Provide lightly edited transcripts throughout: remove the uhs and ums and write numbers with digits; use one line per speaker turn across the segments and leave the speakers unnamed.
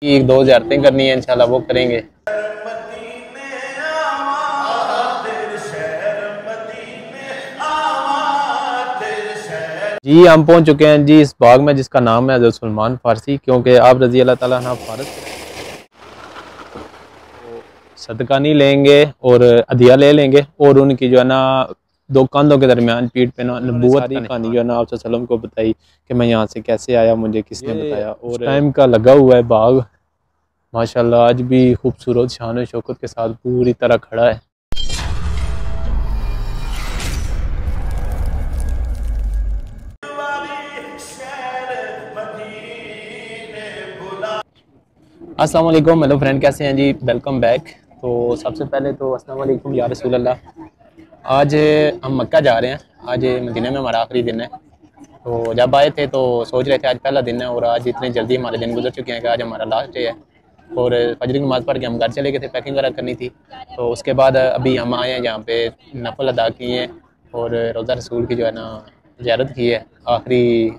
एक दो ज़ियारतें करनी है इंशाल्लाह, वो करेंगे। जी हम पहुंच चुके हैं जी इस बाग में जिसका नाम है हज़रत सलमान फ़ारसी, क्योंकि आप रज़ी अल्लाह ताला अन्हु फ़ारस तो सदका नहीं लेंगे और हदिया ले लेंगे, और उनकी जो है ना दो कंधों के दरमियान पीठ पे ना नबूवत की कहानी जो है ना आप सल्लम को बताई कि मैं यहाँ से कैसे आया, मुझे किसने बताया। और टाइम का लगा हुआ है बाग माशाल्लाह, आज भी खूबसूरत शान और शौकत के साथ पूरी तरह खड़ा है। अस्सलाम वालेकुम, हेलो फ्रेंड, कैसे हैं जी? Welcome back. तो सबसे पहले तो अस्सलाम वालेकुम या रसूल अल्लाह। आज हम मक्का जा रहे हैं, आज मदीने में हमारा आखिरी दिन है। तो जब आए थे तो सोच रहे थे आज पहला दिन है, और आज इतने जल्दी हमारे दिन गुजर चुके हैं कि आज हमारा लास्ट डे है। और फजर की नमाज़ पढ़ के हम घर चले गए थे, पैकिंग वगैरह करनी थी। तो उसके बाद अभी हम आए हैं यहाँ पे, नफल अदा किए हैं और रोज़ा रसूल की जो है ना ज़ियारत की है, आखिरी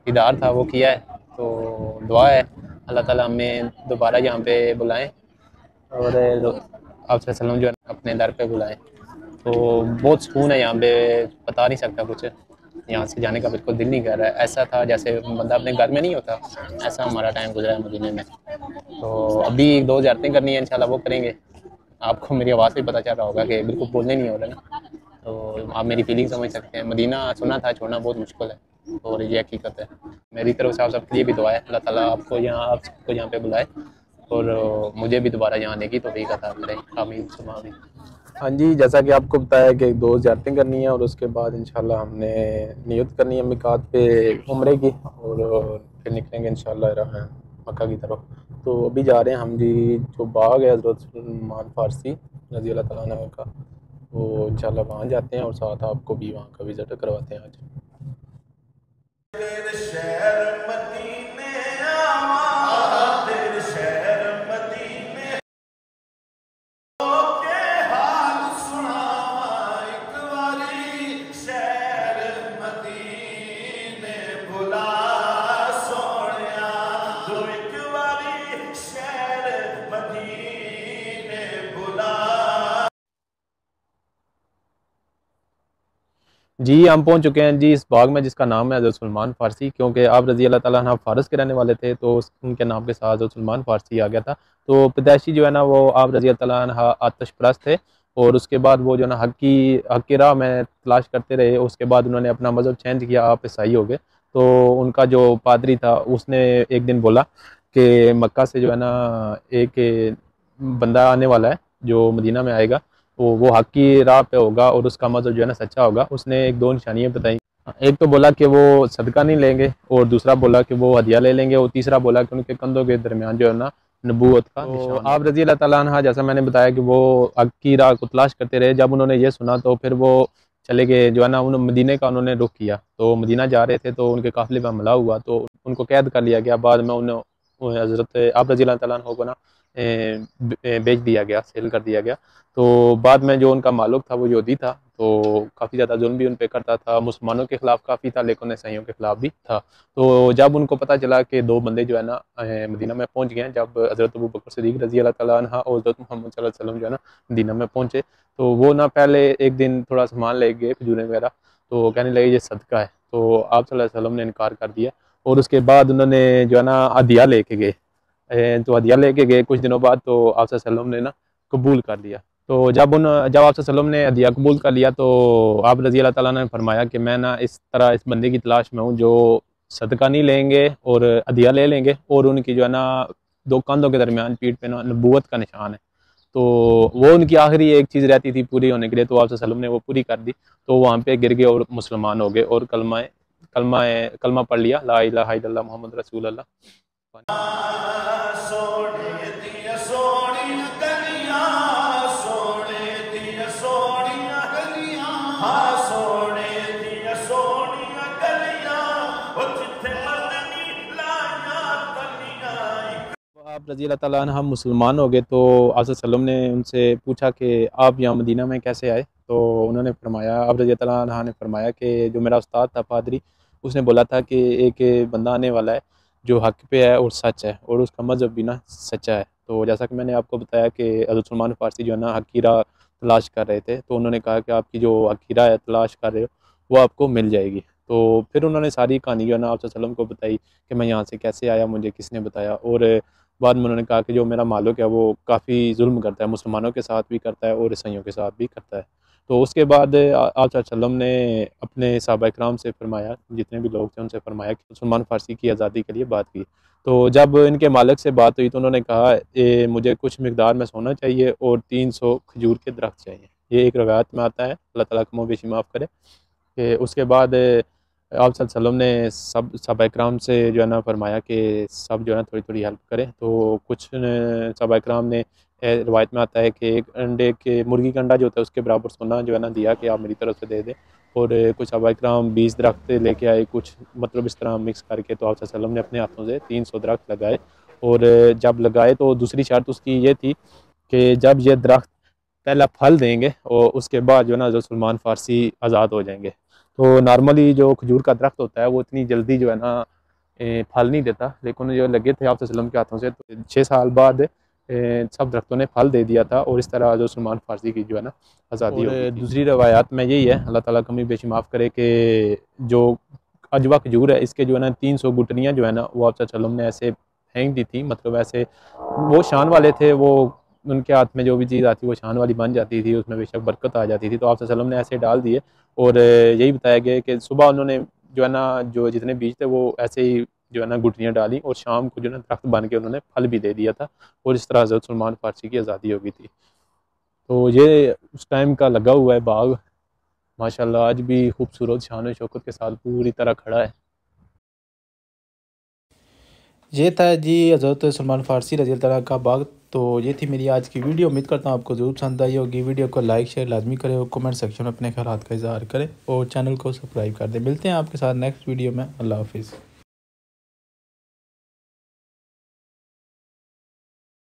दीदार था वो किया है। तो दुआ है अल्लाह ताला हमें दोबारा यहाँ पे बुलाएं और आप वसल्लम जो है अपने दर पे बुलाएं। तो बहुत सुकून है यहाँ पे, बता नहीं सकता कुछ। यहाँ से जाने का बिल्कुल दिल नहीं कर रहा है, ऐसा था जैसे बंदा अपने घर में नहीं होता, ऐसा हमारा टाइम गुजरा है मदीने में। तो अभी एक दो ज़ियारतें करनी है इंशाल्लाह, वो करेंगे। आपको मेरी आवाज़ से पता चल रहा होगा कि बिल्कुल बोलने नहीं हो रहा ना, तो आप मेरी फीलिंग समझ सकते हैं। मदीना सुना था, छोड़ना बहुत मुश्किल है और ये हकीकत है। मेरी तरफ से आप सबके लिए भी दुआ है, अल्लाह ताला आपको यहाँ, आप सबको यहाँ पे बुलाए और मुझे भी दोबारा यहाँ आने की तौफीक अता करे। आमीन सुम्मा आमीन। हाँ जी, जैसा कि आपको बताया कि दो ज़ियारतें करनी है और उसके बाद इंशाल्लाह हमने नियत करनी है मिकात पे उम्रे की, और फिर निकलेंगे इंशाल्लाह मक्का की तरफ। तो अभी जा रहे हैं हम जी, जो बाग है हज़रत सलमान फ़ारसी रज़ी अल्लाह तआला अन्हु का, तो इंशाल्लाह वहाँ जाते हैं और साथ आपको भी वहाँ का विज़िट करवाते हैं आज। जी हम पहुंच चुके हैं जी इस बाग में जिसका नाम है हज़रत सलमान फ़ारसी, क्योंकि आप रज़ी अल्लाह ताला अन्हु फ़ारस के रहने वाले थे, तो उनके नाम के साथ हज़रत सलमान फ़ारसी आ गया था। तो पैदाइशी जो है ना वो आप रज़ी अल्लाह ताला अन्हु आतिश परस्त थे, और उसके बाद वो जो ना हक की राह में तलाश करते रहे। उसके बाद उन्होंने अपना मज़हब चेंज किया, आप ईसाई हो गए। तो उनका जो पादरी था उसने एक दिन बोला कि मक्का से जो है ना एक बंदा आने वाला है जो मदीना में आएगा, वो हक की राह पे होगा और उसका मज़हब जो है ना सच्चा होगा। उसने एक दो निशानियाँ बताई। एक तो बोला कि वो सदका नहीं लेंगे, और दूसरा बोला कि वो हदिया ले लेंगे, और तीसरा बोला कि उनके कंधों के दरमियान जो है ना नबूवत का निशान। आप रज़ी अल्लाह ताला अन्हा, जैसा मैंने बताया कि वो हक की राह को तलाश करते रहे। जब उन्होंने ये सुना तो फिर वो चले गए जो है ना, उन मदीने का उन्होंने रुख किया। तो मदीना जा रहे थे तो उनके काफ़िले में हमला हुआ, तो उनको कैद कर लिया गया। बाद में उन्हें हज़रत आप रज़ी अल्लाह ताला अन्हु को ना बेच दिया गया, सेल कर दिया गया। तो बाद में जो उनका मालिक था वो यहूदी था, तो काफ़ी ज़्यादा जुल्म भी उन पे करता था, मुसलमानों के ख़िलाफ़ काफ़ी था, लेकिन ईसाइयों के ख़िलाफ़ भी था। तो जब उनको पता चला कि दो बंदे जो है ना मदीना में पहुंच गए हैं, जब हज़रत अबू बकर सिद्दीक़ रज़ी अल्लाह ताला अन्हा और हज़रत मोहम्मद सल्लल्लाहु अलैहि वसल्लम जो है ना मदीना में पहुंचे, तो वो ना पहले एक दिन थोड़ा सामान ले गए, खजूरें वगैरह, तो कहने लगे ये सदका है। तो आप सल्लल्लाहु अलैहि वसल्लम ने इनकार कर दिया, और उसके बाद उन्होंने जो है ना हदिया लेके गए। तो हदिया लेके गए कुछ दिनों बाद, तो आप सल्लल्लाहु अलैहि वसल्लम ने ना कबूल कर लिया। तो जब आप सल्लल्लाहु अलैहि वसल्लम ने हदिया कबूल कर लिया, तो आप रज़ी अल्लाह ताला ने फरमाया कि मैं ना इस तरह इस बंदे की तलाश में हूँ जो सदका नहीं लेंगे और हदिया ले लेंगे, और उनकी जो है ना दो कंधों के दरमियान पीठ पे ना नबूवत का निशान है। तो वो उनकी आखिरी एक चीज़ रहती थी पूरी होने के लिए, तो आप सल्लल्लाहु अलैहि वसल्लम ने वो पूरी कर दी। तो वहाँ पे गिर गए और मुसलमान हो गए, और कलमा पढ़ लिया, ला इलाहा इल्लल्लाह मुहम्मद रसूल अल्लाह। आप रज़ी अल्लाह ताला अन्हा मुसलमान हो गए, तो आप वसल्लम ने उनसे पूछा कि आप यहाँ मदीना में कैसे आए। तो उन्होंने फरमाया, आप रज़ी अल्लाह ताला अन्हा ने फरमाया कि जो मेरा उस्ताद था पादरी, उसने बोला था कि एक बंदा आने वाला है जो हक पे है और सच है, और उसका मज़हब भी ना सच्चा है। तो जैसा कि मैंने आपको बताया कि हज़रत सलमान फ़ारसी जो है ना हकीरा तलाश कर रहे थे, तो उन्होंने कहा कि आपकी जो हकीरा है तलाश कर रहे हो वो आपको मिल जाएगी। तो फिर उन्होंने सारी कहानी जो है ना आप वसल्लम को बताई कि मैं यहाँ से कैसे आया, मुझे किसने बताया। और बाद में उन्होंने कहा कि जो मेरा मालिक है वो काफ़ी जुल्म करता है, मुसलमानों के साथ भी करता है और ईसाइयों के साथ भी करता है। तो उसके बाद आप वसल्लम ने अपने सहाबा इकराम से फरमाया, जितने भी लोग थे उनसे फरमाया कि सलमान फ़ारसी की आज़ादी के लिए बात की। तो जब इनके मालिक से बात हुई तो उन्होंने कहा मुझे कुछ मकदार में सोना चाहिए और 300 खजूर के दरख्त चाहिए। ये एक रवायत में आता है, अल्लाह ताला कमो बेशी माफ़ करे। कि उसके बाद आप सल्लल्लाहु अलैहि वसल्लम ने सब सहाबा इकराम से जो है ना फरमाया कि सब जो है ना थोड़ी-थोड़ी हेल्प करें। तो कुछ सहाबा इकराम ने रिवायत में आता है कि एक अंडे के मुर्गी का अंडा जो होता है उसके बराबर सोना जो है ना दिया कि आप मेरी तरफ से दे दें। और कुछ सहाबा इकराम 20 दरख्त लेके आए, कुछ मतलब इस तरह मिक्स करके। तो आप सल्लल्लाहु अलैहि वसल्लम ने अपने हाथों से 300 दरख्त लगाए। और जब लगाए तो दूसरी शर्त उसकी ये थी कि जब ये दरख्त पहला फल देंगे और उसके बाद जो है ना हज़रत सलमान फ़ारसी आज़ाद हो जाएंगे। तो नॉर्मली जो खजूर का दरख्त होता है वो इतनी जल्दी जो है ना फल नहीं देता, लेकिन जो लगे थे आप वसल्लम के हाथों से तो 6 साल बाद सब दरख्तों ने फल दे दिया था, और इस तरह जो सलमान फ़ारसी की जो है ना आज़ादी हो गई थी। दूसरी रवायात में यही है, अल्लाह ताला कमी बेशी माफ़ करे, कि जो अजवा खजूर है इसके जो है ना 300 गुटनियाँ जो है ना वो आप वसल्लम ने ऐसे फेंक दी थी। मतलब ऐसे वो शान वाले थे, वो उनके हाथ में जो भी चीज़ आती वो शान वाली बन जाती थी, उसमें बेशक बरकत आ जाती थी। तो आप वसल्लम ने ऐसे डाल दिए। और यही बताया गया कि सुबह उन्होंने जो है ना जो जितने बीज थे वो ऐसे ही जो है ना गुठलियाँ डाली, और शाम को जो है ना दरख्त बन के उन्होंने फल भी दे दिया था, और इस तरह हज़रत सलमान फ़ारसी की आज़ादी हो गई थी। तो ये उस टाइम का लगा हुआ है बाग, माशाल्लाह आज भी खूबसूरत शान व शौकत के साथ पूरी तरह खड़ा है।
ये था जी हज़रत सलमान फ़ारसी रज़ी अल्लाह तआला का बाग। तो ये थी मेरी आज की वीडियो। उम्मीद करता हूँ आपको ज़रूर पसंद आई होगी। वीडियो को लाइक शेयर लाजमी करें और कमेंट सेक्शन में अपने ख़यालात का इज़हार करें और चैनल को सब्सक्राइब कर दें। मिलते हैं आपके साथ नेक्स्ट वीडियो में। अल्लाह हाफ़िज़।